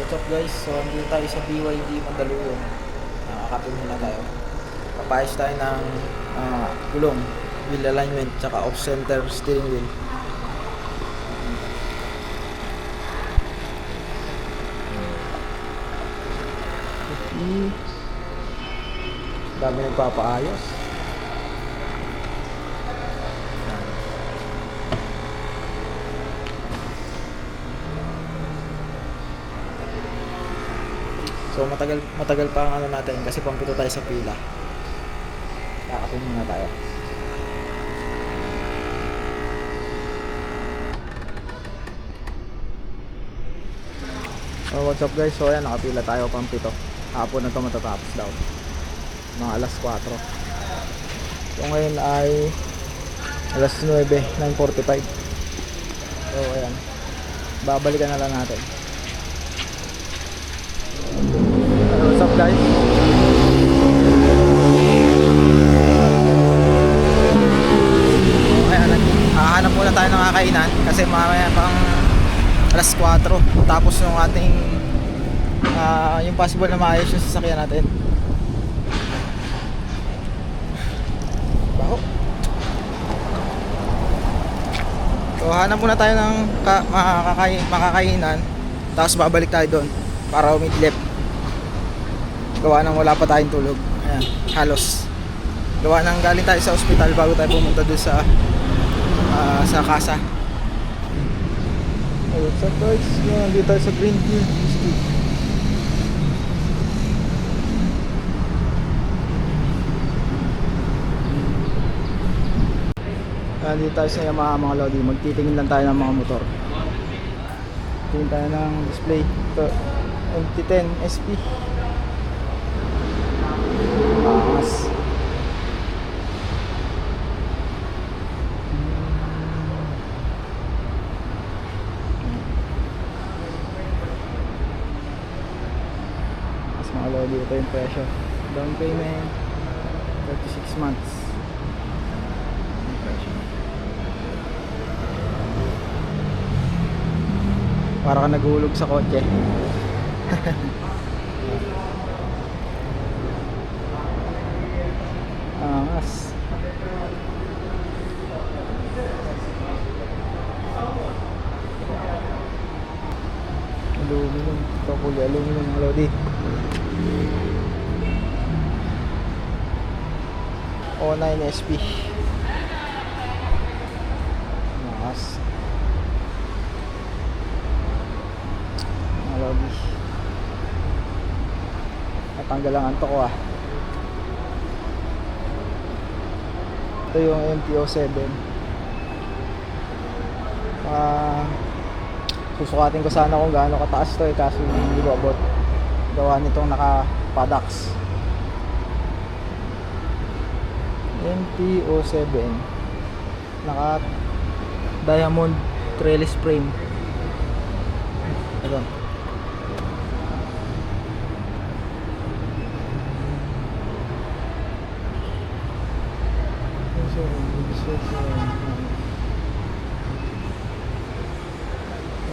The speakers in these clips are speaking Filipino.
What's up guys? So andito tayo sa BYD Mandaluyong. Nakakapin muna tayo. Papayos tayo ng gulong, wheel alignment, tsaka off-center steering wheel. Dami nagpapaayos. So matagal pa ang ano natin kasi pampito tayo sa pila. Kakapin muna tayo. So what's up guys? So ayan, nakapila tayo pampito. Hapon na ito matatapos daw. Mga alas 4. So ngayon ay alas 9, 9:45. So ayan, babalikan na lang natin. What's up guys? Ayan, hahanap muna tayo ng kakainan kasi mamaya pang alas 4 tapos yung ating yung possible na maayos yung sasakyan natin. Baho. So hanap muna tayo ng makakainan tapos babalik tayo doon para umidlip. Gawa nang wala pa tayong tulog. Ayan, halos. Gawa nang galing tayo sa ospital bago tayo pumunta doon sa casa. What's up guys? Nandito tayo sa Greenview Street. Nandito tayo sa Yamaha mga lodi. Magtitingin lang tayo ng mga motor. Tingin tayo ng display. Ito, MT-10 SP. Mas mga lodi, ito yung presyo. Down payment 36 months. Para ka naghulog sa kotse. Angas. Aluminum. Ito puli aluminum mga lodi. O9 SP. Angas. Mga lodi. Natanggal ang antok ko . Ito yung MT-07. Susukatin ko sana kung gaano kataas to kasi hindi ko abot. Gawa nitong naka-paddocks. MT-07 naka diamond trellis frame. Ito.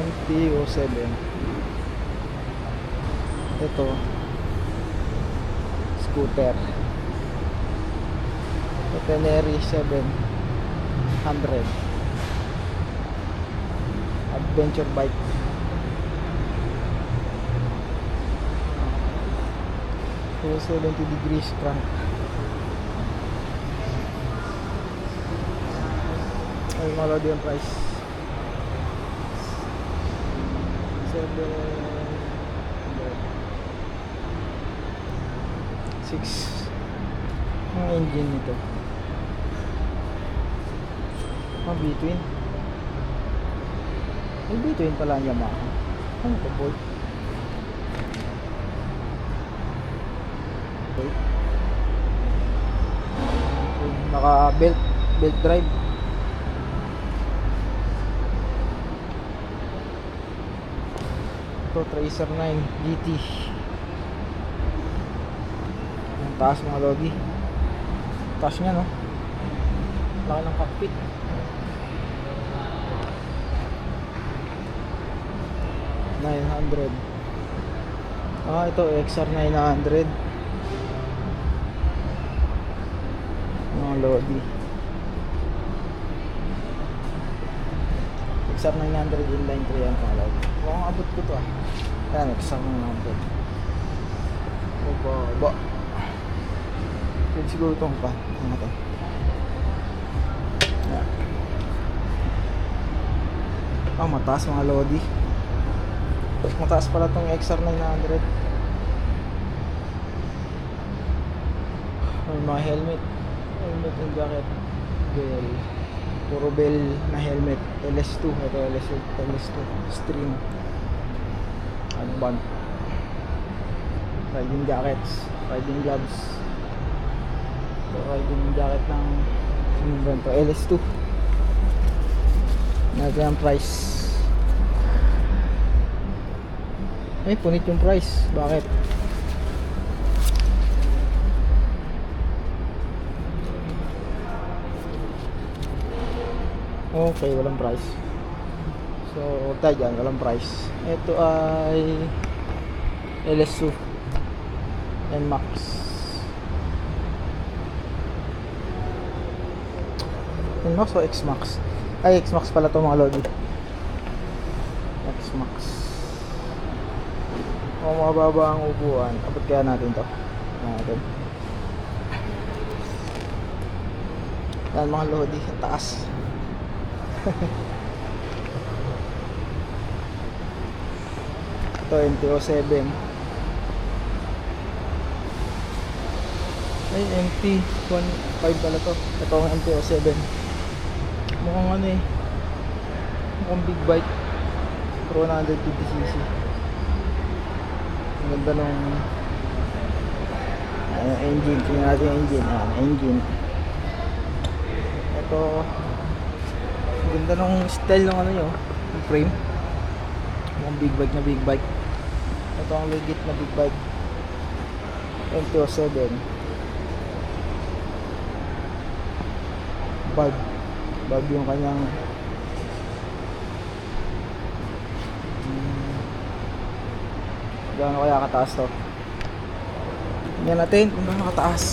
MT-07. Ito scooter. Teneri 700 adventure bike. So 70 degrees crank. Ay mga lodi yung price 700 6 ang engine nito. B-twin. May B-twin pala ang Yamaha. Ano ito boy? Naka belt drive. Ito Tracer 9 GT. Ang taas mga lodi. Taas nya no. Laki ng cockpit. $900. Ito XR 900 mga Lodi. XR 900 inline 3 yan mga Lodi. Mukhang abot ko to Yan, XR 900. Baba. Pwede siguro itong pa. Ano natin? Yan. Mataas mga Lodi. Mataas pala itong XR 900. May mga helmet and jacket. Bell. Puro bell na helmet. LS2. Ito LS2 Stream. Ano band. Riding jackets. Riding gloves. Ito riding jacket ng LS2. Natin ang price. Punit yung price. Bakit? Okay, walang price. So, tayo dyan, walang price. Ito ay LS2 NMAX. NMAX o XMAX? Ay, XMAX pala ito mga Lodi. XMAX. Kung mababa ang upuan, abot kaya natin to. Yan mga Lodi, ang taas. Ito MT-07. Ay, MT-15 pala to. Ito ang MT-07. Mukhang mukhang big bike. Pro 150cc. Ang ganda nung engine. Tingnan natin yung engine. Engine. Ito, ang ganda nung style ng yung frame. Mukhang big bike na big bike. Ito ang legit na big bike. MT-07. Bag yung kanyang gaano kaya kataas to. Tingnan natin kung gaano kataas.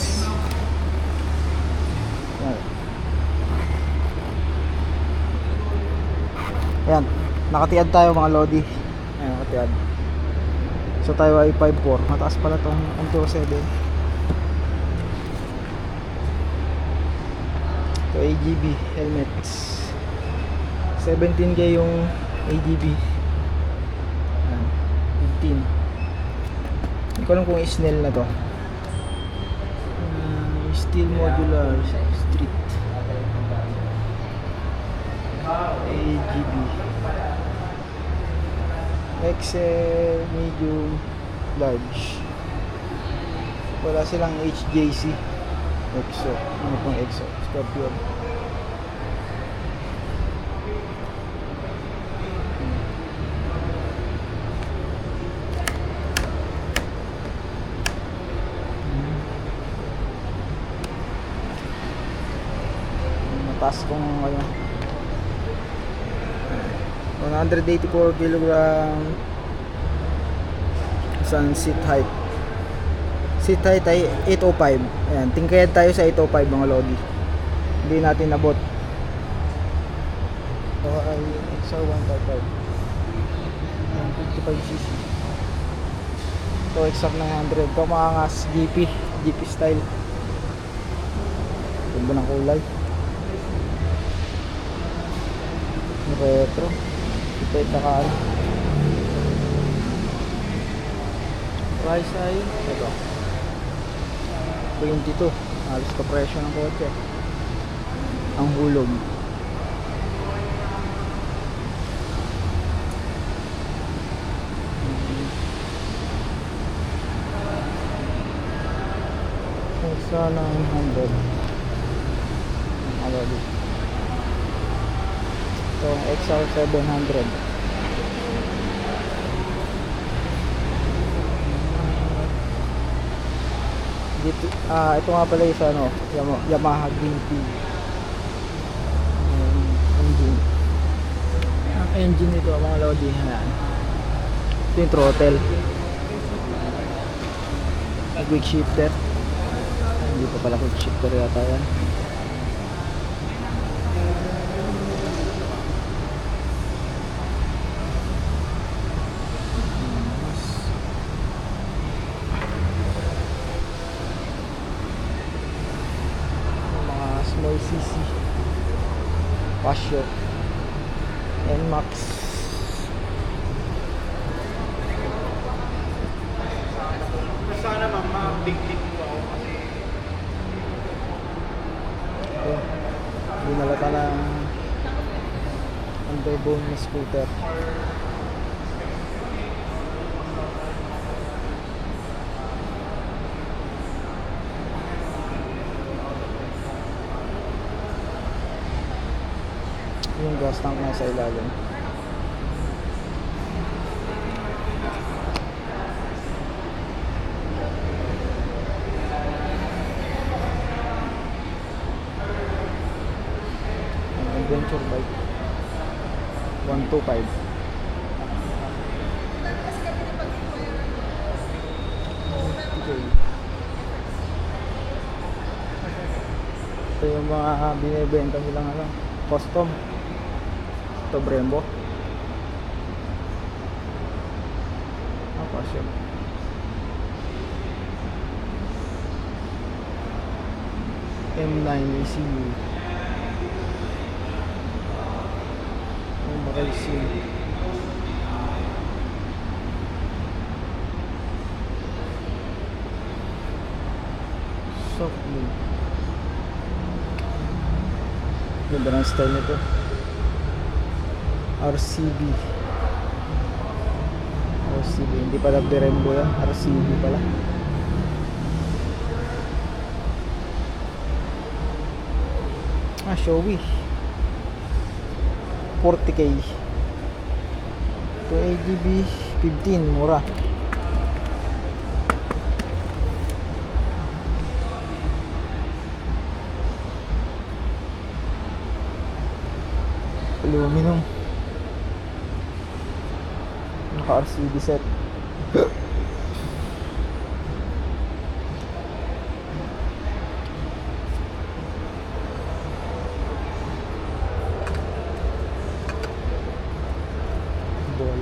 Ayan, nakatiad tayo mga Lodi. Ayan, nakatiad. So tayo ay 5.4. Mataas pala tong MT-07. So AGB helmets. 17K yung AGB. Ayan, 15. Hindi ko alam kung Snell na to. Steel modular street. AGB XL medium large. Wala silang HJC. EXO. Ano pong EXO? Scorpion. Mataas kong 184 kilogram isang seat height. Seat height ay 805. Ayan, tingkayad tayo sa 805 mga Lodi. Hindi natin nabot. Ito ay XR 155 55cc. Ito XR 900. Ito maangas GP style. Ganda ng kulay. Retro. Ito yung takaan. Price ay ito 22. Halos ka presyo ng kotse. Ang hulog. Sa 900. Already. Ito ang XR 700. Dito, ito nga pala yung ano, Yamaha Green Tea. Engine. Ang engine nito mga Lodi. Ito yung throttle. quick shifter. Hindi pa pala quick shifter yata yan. Mga small CC Passion NMAX. Sana mama, big po ako kasi Ito, binalata ng underbone na scooter. Yung gas tank nasa ilalim. Adventure bike 125. Okay. Ito yung mga binibenta nilang ano, custom. Ito Brembo. Apa siya? M9 ECU. Racing. Soft blue. Ganda ng style nito. RCB. RCB. Hindi pala Brembo yan. RCB pala. Showy. 40k. Ito AGB 15, mura. Aluminum. Naka RCB set. Ball.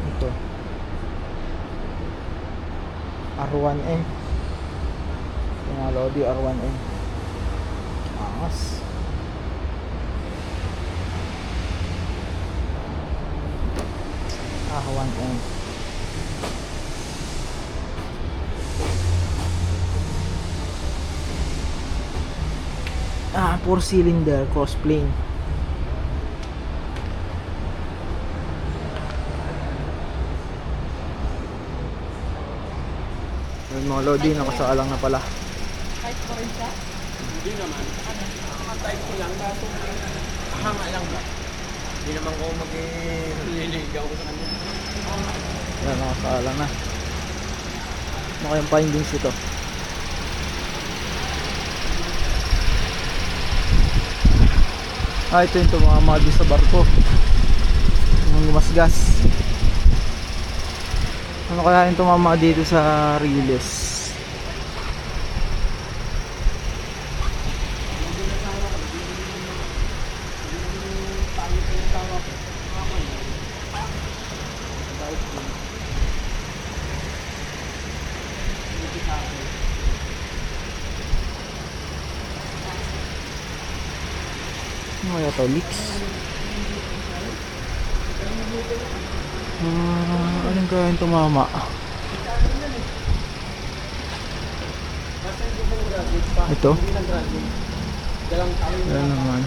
Ito R1M. Yung mga Lodi R1M. Angas. R1M. Ah, 4 cylinder cross plane. Yung mga Lodi nakasaalang na pala. hindi naman. Ang type ko lang, kaso hanga lang ba? Hindi naman ko mag-liligaw sa kanya. Yan, nakasaalang na. Ano kayong findings ito? Ito yung tumama din sa barko. Yung gumasgas. Ano kaya yung tumama dito sa Riles? Ano kaya ito? Leaks? Anong kaya yung tumama? Ito? Ayan naman.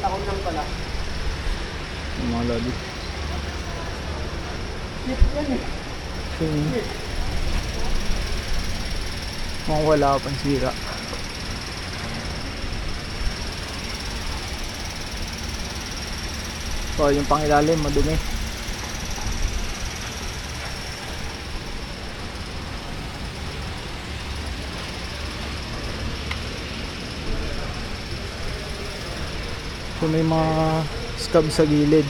Taon lang pala. Yung mga lodi. Mukhang wala pang sira. So yung pangilalim madumi. So may mga scab sa gilid.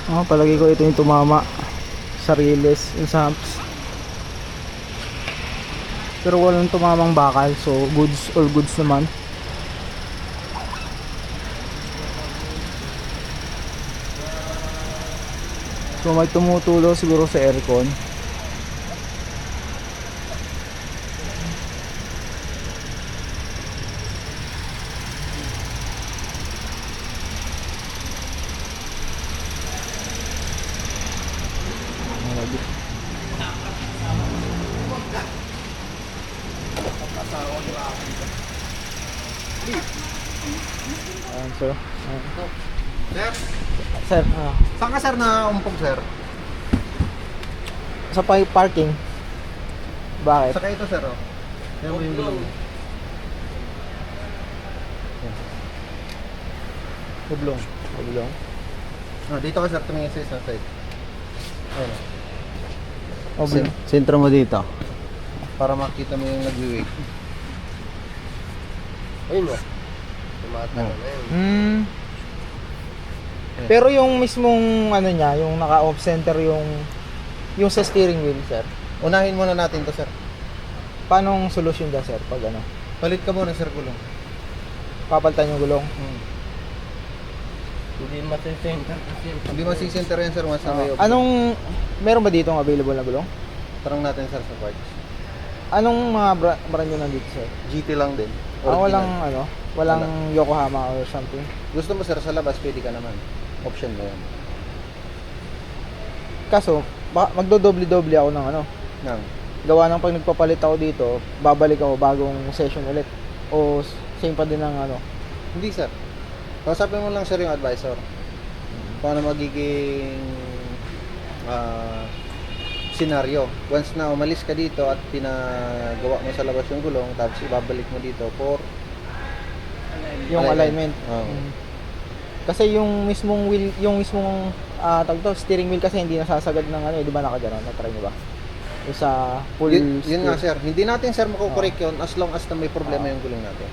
Palagi ko ito yung tumama sa riles, yung sa humps. Pero walang tumamang bakal, so goods, all goods naman. So may tumutulo siguro sa aircon. Ayan, sir. Ayan. Sir, Sir, saan ka sir na umpog sir? sa parking. Bakit? Saka ito sir oh. Yan mo yung gulong. Hublong. Hublong. Dito ka sir, tumingin sa isang side. Ayun oh. Hublong. Sentro mo dito. Para makita mo yung nag-wake. Ayun mo. Tumatalo na yun. Hmm. Pero yung mismong ano niya, yung naka-off center yung sa steering wheel, sir. Unahin muna natin to sir. Paano ang solusyon dyan, sir, pag ano? Palit ka muna sir gulong. Papalitan yung gulong? Hindi masisenter kasi. Hindi masisenter yan sir once na may off. Anong, meron ba dito ang available na gulong? Tarang natin sir sa parts. Anong mga brand nyo nandito, sir? GT lang din. Walang Original. walang Yokohama or something. Gusto mo sir sa labas, pwede ka naman. Option mo yan. Kaso, magdodoble-doble ako ng ano. Nang. Gawa ng pag nagpapalit ako dito, babalik ako bagong session ulit. O same pa din ng ano. Hindi sir. Kausapin mo lang sir yung advisor. Paano magiging scenario. Once na umalis ka dito at pinagawa mo sa labas yung gulong, tapos ibabalik mo dito for Yung alignment. Oo. Kasi yung mismong wheel, yung mismong tawag to, steering wheel kasi hindi nasasagad ng ano, di ba nakagano'n? Na-try nyo ba? Yung sa full Yun nga sir. Hindi natin sir makukorek yun as long as na may problema yung gulong natin.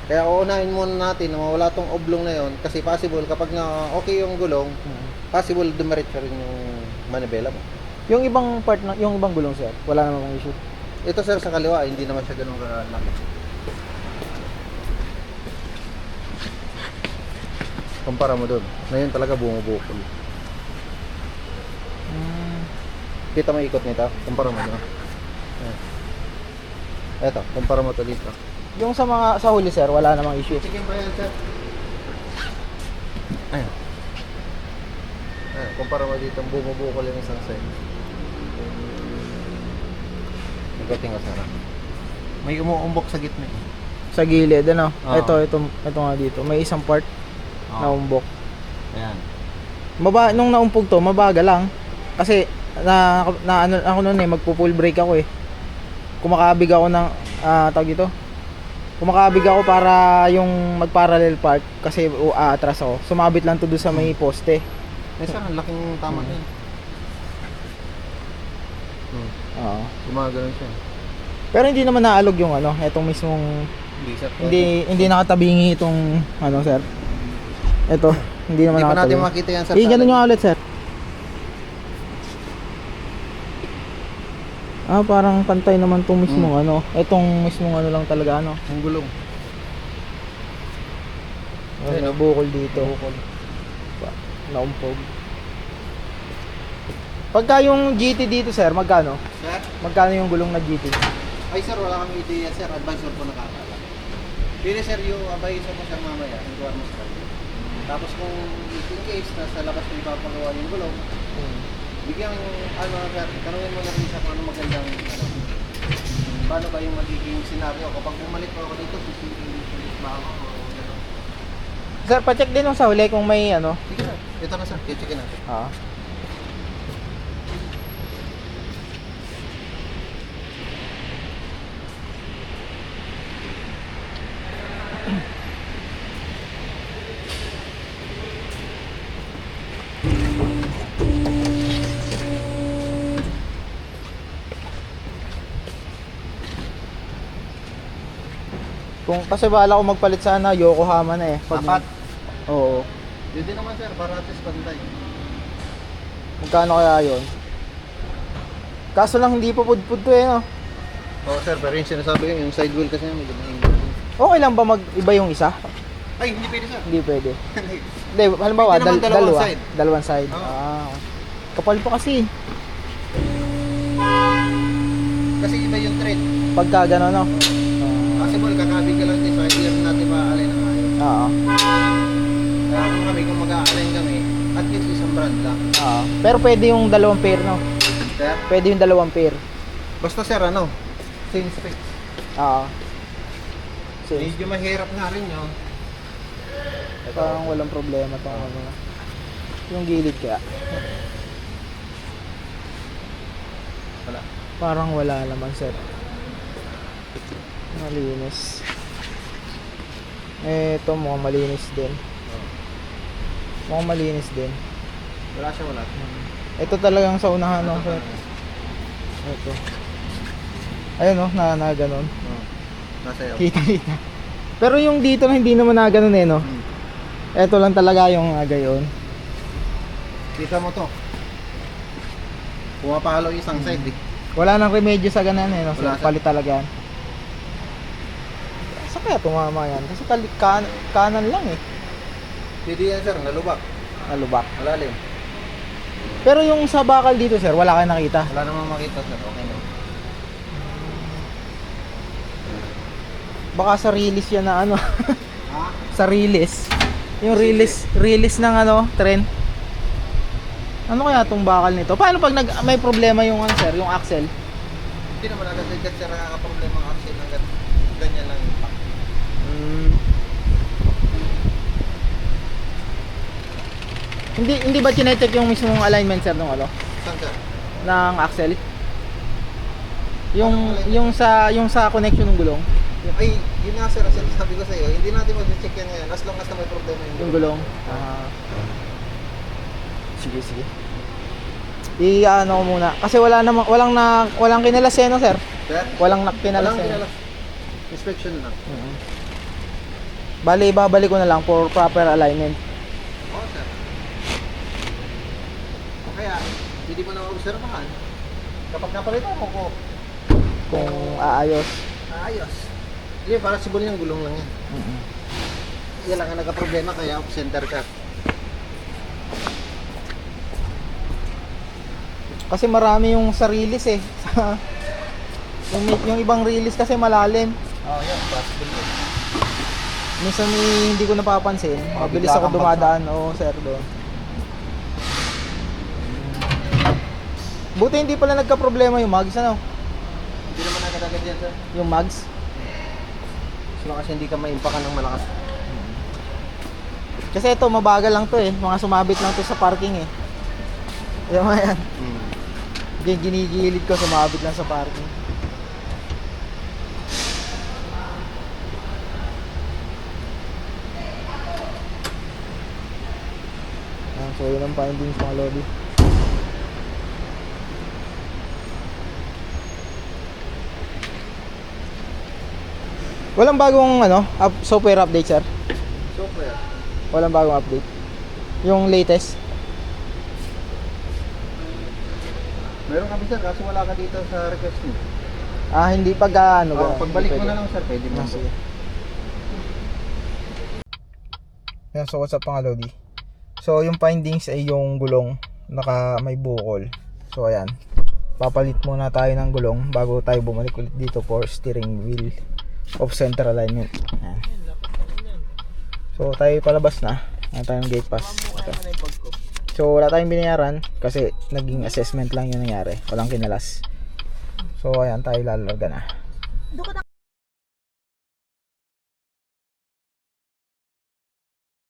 Kaya uunahin muna natin na mawala tong oblong na yun kasi possible kapag na okay yung gulong, possible dumiretso rin yung manibela mo. Yung ibang part ng yung ibang gulong, sir, wala namang issue. Ito sir sa kaliwa, hindi naman siya ganun kalaki. Kumpara mo doon. Ngayon talaga bumubukol. Kita mo ikot nito? Kumpara mo doon. Eto, kumpara mo to dito. Yung sa mga sa huli, sir, wala namang issue. Chicken ba yan, sir? Ayan. Ayan, kumpara mo dito, bumubukol yung isang side. Ikotin ko, sir. May umuumbok sa gitna. Sa gilid, ano? Oo. Ito nga dito. May isang part na umbok. Ayan. Nung naumpog to, mabaga lang. Kasi ano ako noon magpo-full brake ako eh. Kumakabig ako ng tawag dito. Kumakabig ako para yung mag-parallel park kasi atras ako. Sumabit lang to doon sa may poste. Eh, sir, ang laking tama na yun. Oo. Gumagano'n siya. Pero hindi naman naalog yung ano, etong mismong Hindi, sir. hindi nakatabingi itong ano, sir. Ito, hindi naman Hindi pa natin nakatabingi. makita yan, sir. Ganun yung ulit, sir. Parang pantay naman itong mismong ano. Itong mismong ano lang talaga ano. Ang gulong. Nabukol dito. Naumpog. Pagka yung GT dito, sir, magkano? Sir? Magkano yung gulong na GT? Ay, sir, wala kami ideya, sir. Advisor po nakakala. Pili, sir, yung advisor mo, sir, mamaya. Yung gawa mo sa kanya. Tapos kung in case nasa labas mo ipapagawa yung gulong, bigyan ano, sir, tanungin mo na rin sa kung ano magandang ano. Paano ba yung magiging senaryo? Kapag bumalik ako dito, susulit ba ako? O gano'n? Sir, pacheck din yung sa huli kung may ano. Sige, sir. Ito na, sir. Checkin natin. Kasi bala ko magpalit sana Yokohama na eh. Apat. Oo. Yun din naman, sir. Para at least pantay. Magkano kaya yun? Kaso lang hindi pa pudpud to no? Oo sir, pero yung sinasabi ko, yung side wheel kasi medyo maingay. Okay lang ba mag-iba yung isa? Ay, hindi pwede sir. Hindi pwede. Hindi, halimbawa, Hindi naman dalawang side. Dalawang side. Oo. Ah. Kapal pa kasi. Kasi iba yung thread. Pagka gano'n, no? Kasi mo, kakabig ka lang din, so hindi naman natin maaalay ng ayos. Oo. Kaya kung kami, kung mag-aalay kami, at least isang brand lang. Oo. Pero pwede yung dalawang pair, no? Sir? Pwede yung dalawang pair. Basta sir, ano? Same specs. Oo. Sige. Medyo mahirap nga rin yun. Parang walang problema pa ano. Yung gilid kaya. Wala. Parang wala naman sir. Malinis. Ito mukhang malinis din. Mukhang malinis din. Wala siya, wala. Ito talagang sa unahan no sir. Ito. Ayun no, na ganun. Nasa iyo. Kita. Pero yung dito na hindi naman na ganun eh no. Ito lang talaga yung gayon. Kita mo to. Pumapalo yung isang side eh. Wala nang remedyo sa ganun eh no. Wala, sir. Palit talaga yan. Saan kaya tumama yan? Kasi kanan lang eh. Pwede yan sir, nalubak. Nalubak. Malalim. Pero yung sa bakal dito sir, wala kayo nakita. Wala namang makita sir, okay na. Baka sa release yan na ano. Ha? Sa release. Yung release ng ano, tren. Ano kaya tong bakal nito? Paano pag may problema yung ano sir, yung axle? Hindi naman agad sir nakaka-problema ang axle hanggang ganyan lang yung pack. Hindi ba chinecheck yung mismong alignment sir ng ano? Saan sir? Ng axle? Yung sa connection ng gulong, Ay, yun nga sir, sabi ko sa iyo, hindi natin mag-check yan ngayon as long as na may problema yung gulong. Sige. I-ano ko muna kasi walang kinalas eh no sir. Sir? Walang kinalas. Walang kinalas. Inspection lang. Bali, babalik ko na lang for proper alignment. Oo sir. Kaya, hindi mo na maobserbahan. Kapag napalitan mo ko, Kung aayos. ayos. Hindi, para sibulin yung gulong lang yan. Yan lang ang nagka-problema kaya off-center ka. Kasi marami yung sa release eh. yung ibang release kasi malalim. Oo, yan. Possible yun. Minsan hindi ko napapansin. Mabilis bigla ako kang dumadaan. Oo, sir, doon. Buti hindi pala nagka-problema yung mags, ano? Hindi naman agad-agad yan, sir. Yung mags. Sino kasi hindi ka maimpakan ng malakas. Kasi ito, mabagal lang to eh. Mga sumabit lang to sa parking eh. Yung mga yan. Yung ginigilid ko, sumabit lang sa parking. So yun ang findings mga lobby. Walang bagong software update sir? Software. Walang bagong update? Yung latest? Meron kami sir, kaso wala ka dito sa request mo. Hindi pag Pagbalik mo na lang sir, pwede mo. Sige. Yan, so what's up mga lodi? So yung findings ay yung gulong may bukol. So ayan, papalit muna tayo ng gulong bago tayo bumalik ulit dito for steering wheel of center alignment. Ayan. So tayo palabas na. Ano tayo ng gate pass. Ito. So wala tayong binayaran kasi naging assessment lang yung nangyari. Walang kinalas. So ayan, tayo lalarga na.